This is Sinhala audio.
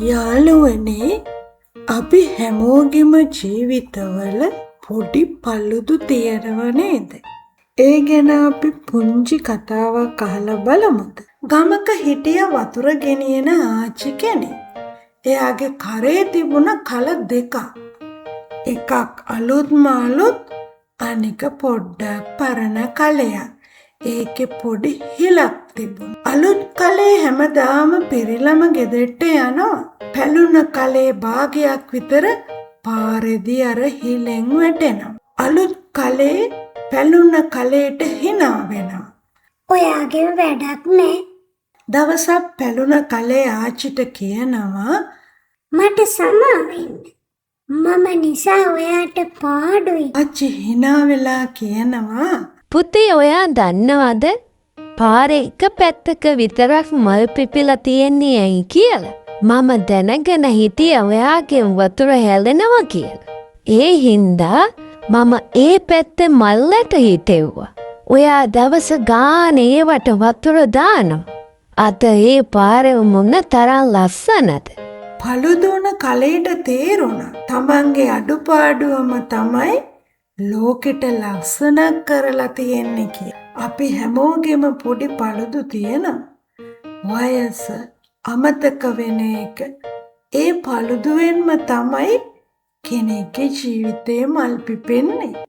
යාළුවනේ අපි හැමෝගෙම ජීවිතවල පොඩි paludu තියෙනව නේද? ඒ ගැන අපි පුංචි කතාවක් අහලා බලමුද? ගමක හිටිය වතුර ගෙනියන ආච්චි කෙනෙක්. එයාගේ කරේ තිබුණ කල දෙකක්. එකක් අලුත්ම අලුත් අනික පොඩ්ඩක් පරණ කලයක්. ඒකේ පොඩි හිලක් තිබුණා. අලුත් කලේ හැමදාම පිරිලම ගෙදරට යනවා. පැලුන කලේ භාගයක් විතර පාරේදී අර හිලෙන් වැටෙනවා. අලුත් කලේ පැලුන කලේට hina වෙනවා. ඔයාගේ වැඩක් නෑ. දවසක් පැලුන කලේ ආච්චිට කියනවා මට සමාවෙන්න. මම නිසා ඔයාට පාඩුයි. ආච්චි hina වෙලා කියනවා පුතේ ඔයා දන්නවද පාරේ එක පැත්තක විතරක් මල් පිපිලා තියෙන්නේ ඇයි කියලා? මම දැනගෙන හිටියේ ඔයාගෙන් වතුර හැලෙනවා කියලා. ඒ හින්දා මම ඒ පැත්තේ මල්ලට හිටෙව්වා. ඔයා දවස ගානේ ඒවට වතුර දානවා. අද ඒ පාරේ මොන තරම් ලස්සනද? paludu කලේට තේරුණා තමන්ගේ අඩුපාඩුවම තමයි ලෝකෙට ලස්සනක් කරලා තියෙන්නේ කියලා. අපි හැමෝගෙම පොඩි paludu තියෙනවා. වයස අමතක වෙන එක. ඒ paluduවෙන්ම තමයි කෙනෙක්ගේ ජීවිතේ මල් පිපෙන්නේ.